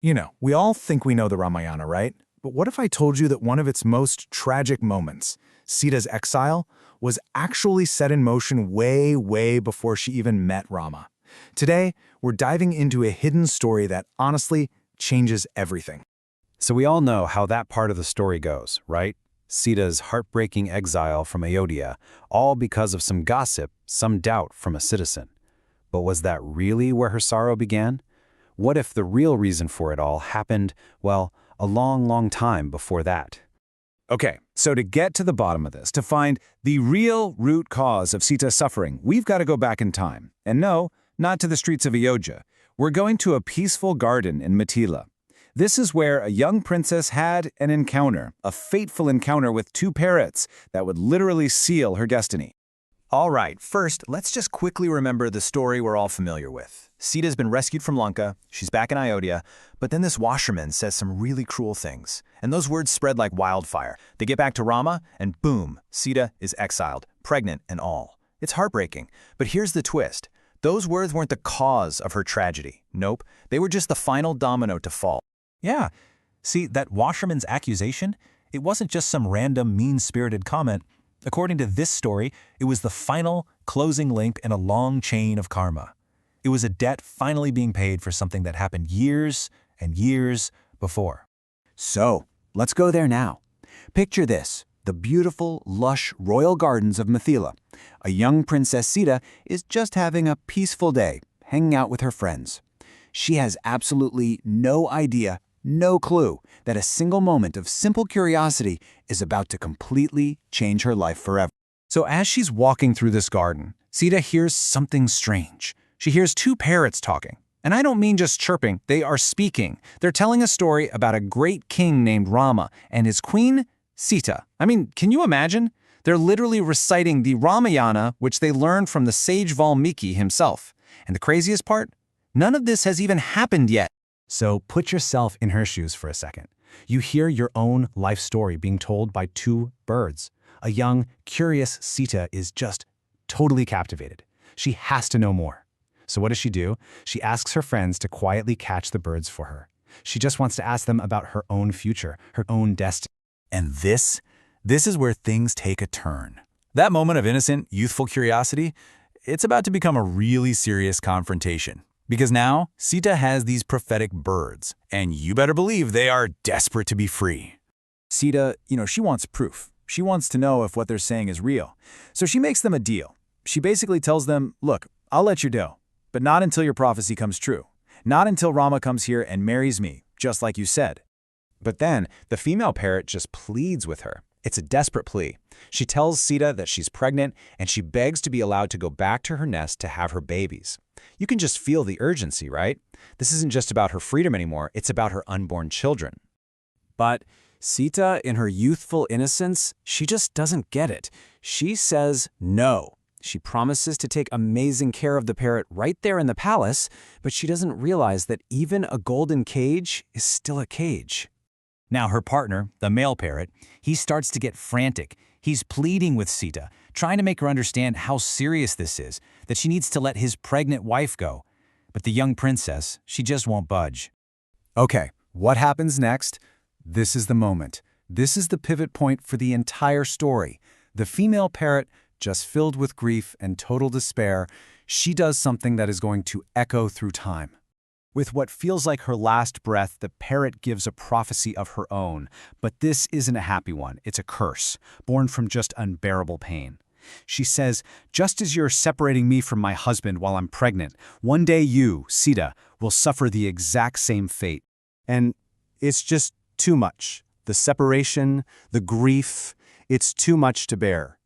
We all think we know the Ramayana, right? But what if I told you that one of its most tragic moments, Sita's exile, was actually set in motion way, way before she even met Rama? Today, we're diving into a hidden story that honestly changes everything. So we all know how that part of the story goes, right? Sita's heartbreaking exile from Ayodhya, all because of some gossip, some doubt from a citizen. But was that really where her sorrow began? What if the real reason for it all happened, well, a long, long time before that? Okay, so to get to the bottom of this, to find the real root cause of Sita's suffering, we've got to go back in time. And no, not to the streets of Ayodhya. We're going to a peaceful garden in Mithila. This is where a young princess had an encounter, a fateful encounter with two parrots that would literally seal her destiny. All right, first, let's just quickly remember the story we're all familiar with. Sita's been rescued from Lanka, she's back in Ayodhya, but then this washerman says some really cruel things. And those words spread like wildfire. They get back to Rama, and boom, Sita is exiled, pregnant and all. It's heartbreaking, but here's the twist. Those words weren't the cause of her tragedy. Nope, they were just the final domino to fall. Yeah. See, that washerman's accusation, it wasn't just some random mean-spirited comment. According to this story, it was the final, closing link in a long chain of karma. It was a debt finally being paid for something that happened years and years before. So, let's go there now. Picture this, the beautiful, lush royal gardens of Mithila. A young Princess Sita is just having a peaceful day, hanging out with her friends. She has absolutely no idea, no clue, that a single moment of simple curiosity is about to completely change her life forever. So as she's walking through this garden, Sita hears something strange. She hears two parrots talking. And I don't mean just chirping, they are speaking. They're telling a story about a great king named Rama and his queen, Sita. I mean, can you imagine? They're literally reciting the Ramayana, which they learned from the sage Valmiki himself. And the craziest part? None of this has even happened yet. So put yourself in her shoes for a second. You hear your own life story being told by two birds. A young, curious Sita is just totally captivated. She has to know more. So what does she do? She asks her friends to quietly catch the birds for her. She just wants to ask them about her own future, her own destiny. And this is where things take a turn. That moment of innocent, youthful curiosity, it's about to become a really serious confrontation. Because now, Sita has these prophetic birds, and you better believe they are desperate to be free. Sita, she wants proof. She wants to know if what they're saying is real. So she makes them a deal. She basically tells them, look, I'll let you go, but not until your prophecy comes true. Not until Rama comes here and marries me, just like you said. But then, the female parrot just pleads with her. It's a desperate plea. She tells Sita that she's pregnant, and she begs to be allowed to go back to her nest to have her babies. You can just feel the urgency, right? This isn't just about her freedom anymore, it's about her unborn children. But Sita, in her youthful innocence, she just doesn't get it. She says no. She promises to take amazing care of the parrot right there in the palace, but she doesn't realize that even a golden cage is still a cage. Now her partner, the male parrot, he starts to get frantic. He's pleading with Sita, trying to make her understand how serious this is, that she needs to let his pregnant wife go. But the young princess, she just won't budge. Okay, what happens next? This is the moment. This is the pivot point for the entire story. The female parrot, just filled with grief and total despair, she does something that is going to echo through time. With what feels like her last breath, the parrot gives a prophecy of her own. But this isn't a happy one. It's a curse, born from just unbearable pain. She says, just as you're separating me from my husband while I'm pregnant, one day you, Sita, will suffer the exact same fate. And it's just too much. The separation, the grief, it's too much to bear.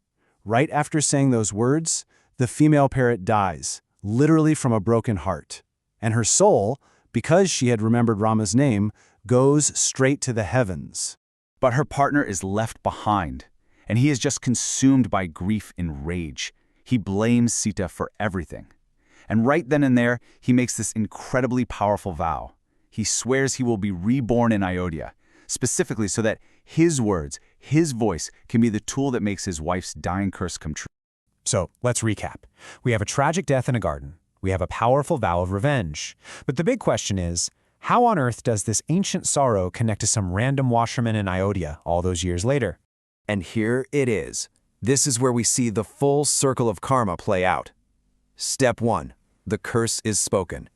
Right after saying those words, the female parrot dies, literally from a broken heart. And her soul, because she had remembered Rama's name, goes straight to the heavens. But her partner is left behind, and he is just consumed by grief and rage. He blames Sita for everything. And right then and there, he makes this incredibly powerful vow. He swears he will be reborn in Ayodhya, specifically so that his words, his voice, can be the tool that makes his wife's dying curse come true. So let's recap. We have a tragic death in a garden. We have a powerful vow of revenge. But the big question is, How on earth does this ancient sorrow connect to some random washerman in Ayodhya all those years later? And here it is. This is where we see the full circle of karma play out. Step 1. The curse is spoken.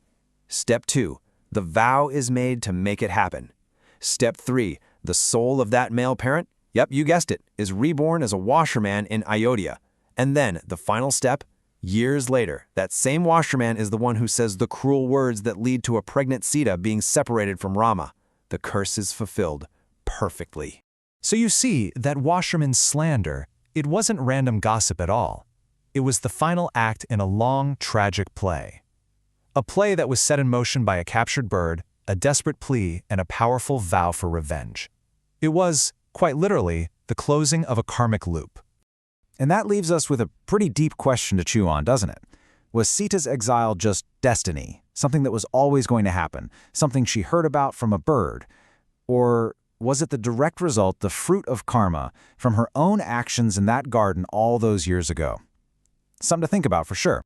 Step 2. The vow is made to make it happen. Step 3. The soul of that male parent, yep, you guessed it, is reborn as a washerman in Ayodhya. And then, the final step, years later, that same washerman is the one who says the cruel words that lead to a pregnant Sita being separated from Rama. The curse is fulfilled perfectly. So you see, that washerman's slander, it wasn't random gossip at all. It was the final act in a long, tragic play. A play that was set in motion by a captured bird, a desperate plea, and a powerful vow for revenge. It was, quite literally, the closing of a karmic loop. And that leaves us with a pretty deep question to chew on, doesn't it? Was Sita's exile just destiny, something that was always going to happen, something she heard about from a bird? Or was it the direct result, the fruit of karma, from her own actions in that garden all those years ago? Something to think about for sure.